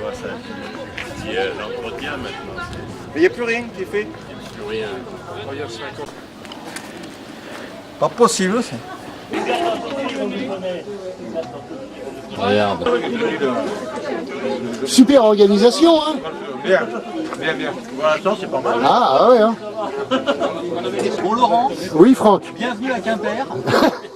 vois, ça, il y a l'entretien maintenant. Mais il n'y a plus rien qui est fait. Plus rien. Pas possible, ça. Regarde. Super organisation, hein. Bien, bien, bien. Pour l'instant, c'est pas mal. Ah ouais, hein. Bon Laurent, Oui, Franck. bienvenue à Quimper.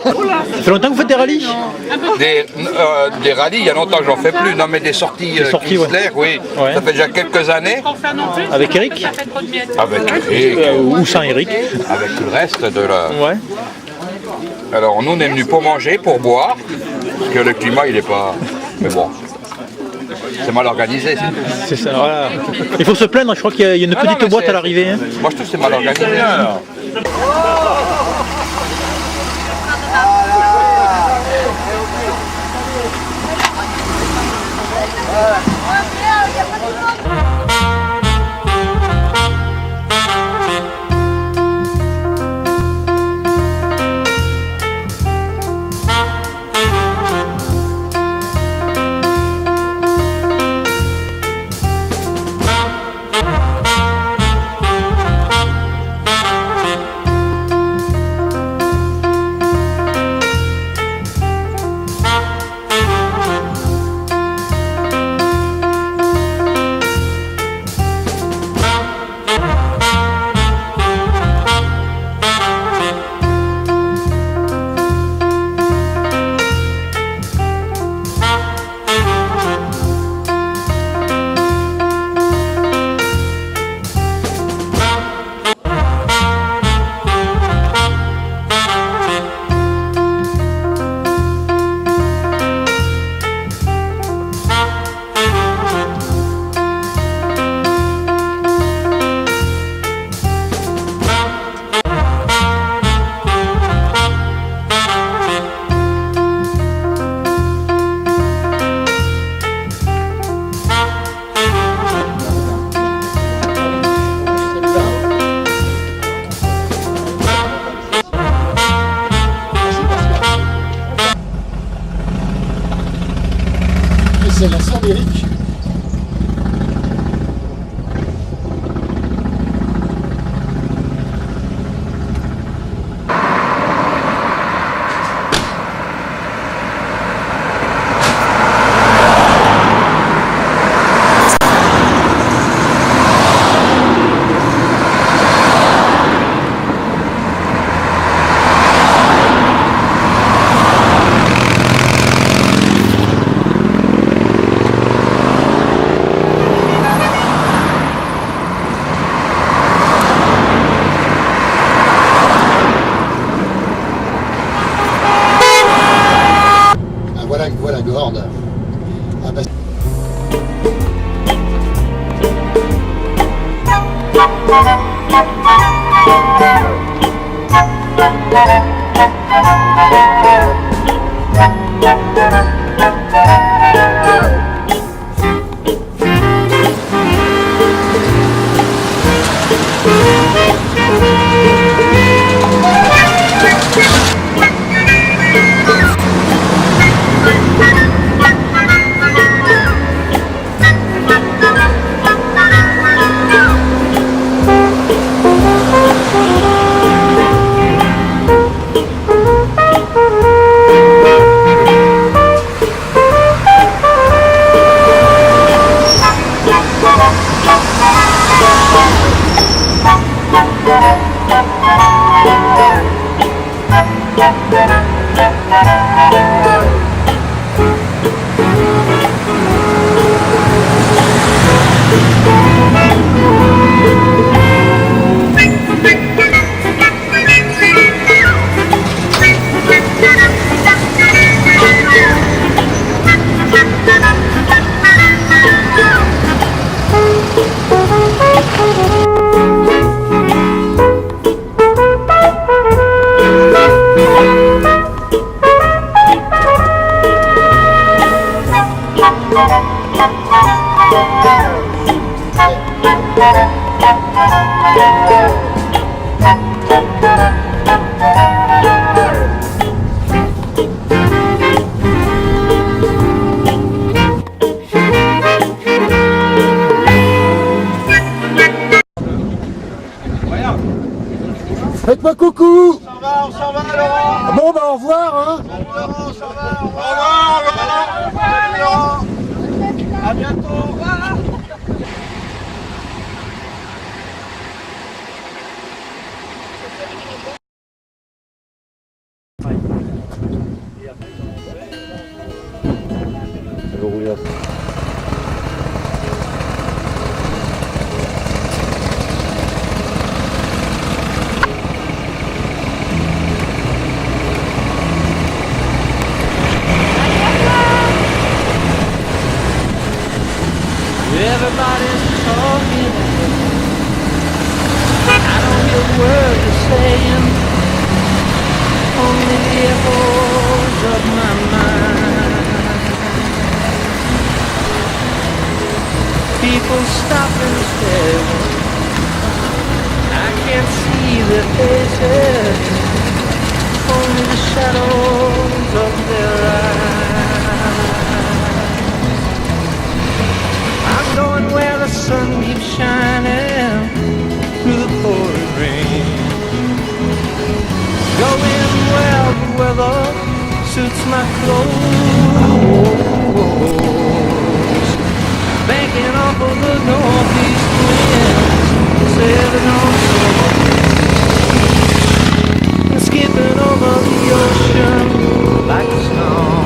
Ça fait longtemps que vous faites des rallyes? Des rallyes, il y a longtemps que j'en fais plus. Non, mais des sorties Chrysler, oui. Ouais. Ça fait déjà quelques années. Avec Eric? Avec Eric. Ou sans Eric? Avec tout le reste de la... Ouais. Alors, nous, on est venus pour manger, pour boire. Parce que le climat, il est pas... Mais bon, c'est mal organisé. C'est ça, voilà. Il faut se plaindre, je crois qu'il y a une Ah non, petite mais boîte c'est- à l'arrivée. Hein. Moi, je trouve que c'est mal organisé. Alors. C'est la sœur d'Eric. Ah, voilà Gorde. Ah, bah... Je vais rouler après. Everybody's talking. I don't hear a word you're saying. Only the echoes of my mind. People stop and stare. I can't see their faces. Only the shadows of their eyes. I'm going where the sun keeps shining through the pouring rain. Going where the weather suits my clothes. Banking off of the northeast winds, sailing on summer breeze, and skipping over the ocean like a song.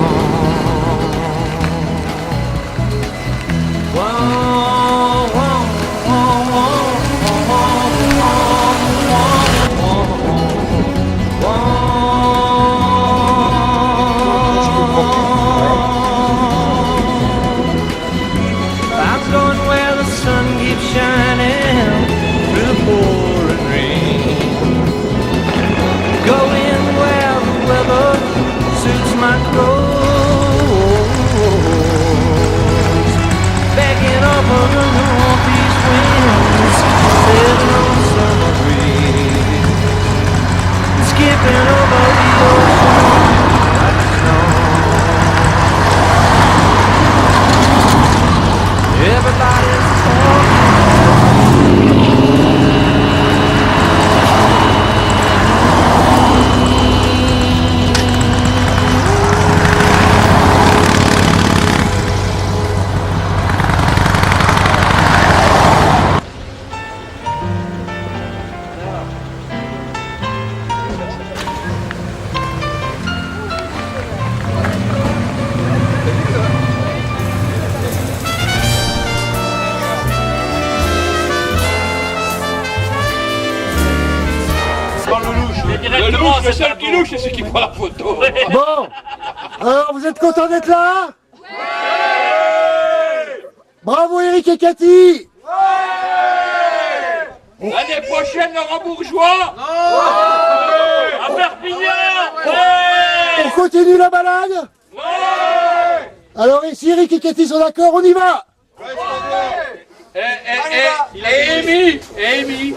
I'm going where the sun keeps shining through the pouring rain. Going where the weather suits my clothes. Backing up on the northeast winds, sailing on summer breeze, skipping over the ocean like snow. Everybody's talking. Le seul qui louche, c'est celui qui prend la photo. Bon, alors vous êtes contents d'être là? Bravo Eric et Cathy. L'année prochaine, le Rambourgeois. À Perpignan. On continue la balade? Alors si Eric et Cathy sont d'accord, on y va. Et Amy.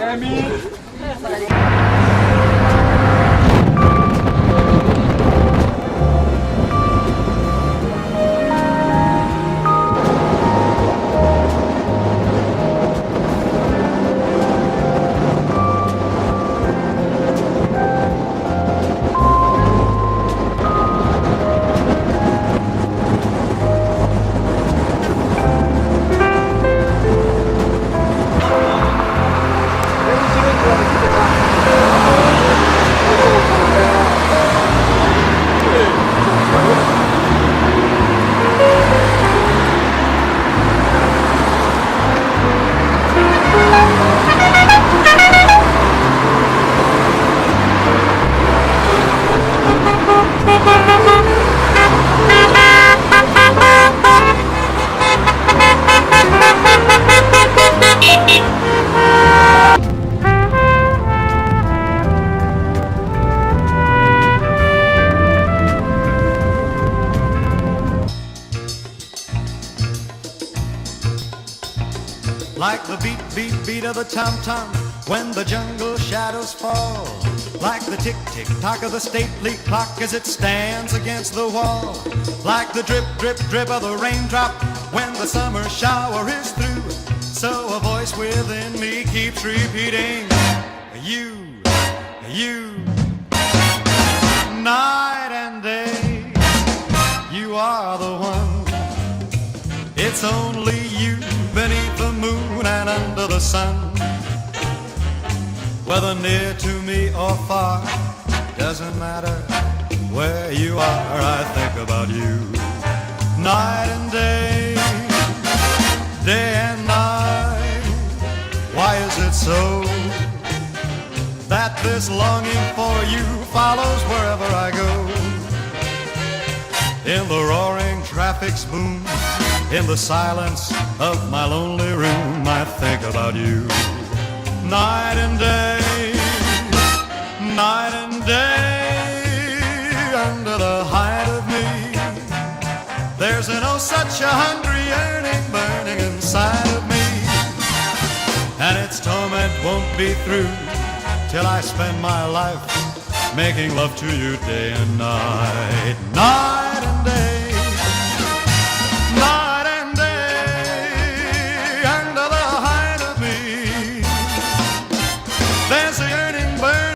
Like the beat, beat, beat of the tom-tom when the jungle shadows fall. Like the tick-tick-tock of the stately clock as it stands against the wall. Like the drip, drip, drip of the raindrop when the summer shower is through. So a voice within me keeps repeating, you, night and day, you are the one. It's only you beneath the moon and under the sun. Whether near to me or far, doesn't matter where you are, I think about you night and day, day and night. Why is it so that this longing for you follows wherever I go? In the roaring traffic's boom, in the silence of my lonely room, I think about you. Night and day, night and day, under the height of me, there's an oh such a hungry yearning burning inside of me, and its torment won't be through till I spend my life making love to you day and night, night and day, night and day, under the height of me, there's a yearning burn.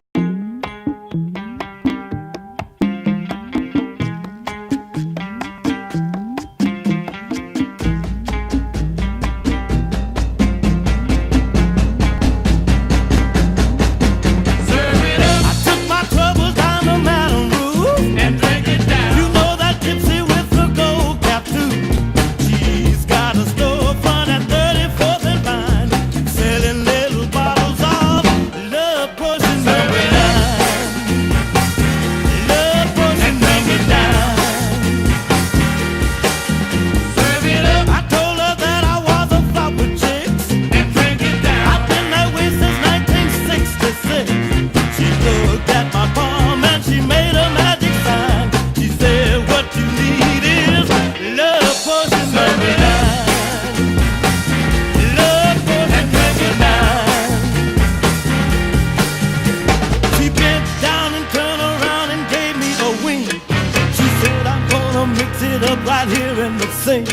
Right here in the sink,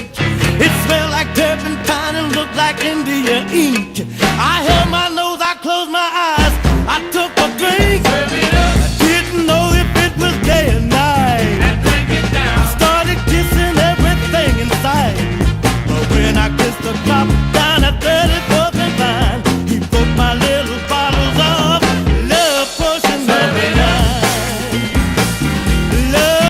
it smelled like turpentine and looked like India ink. I held my nose, I closed my eyes, I took a drink.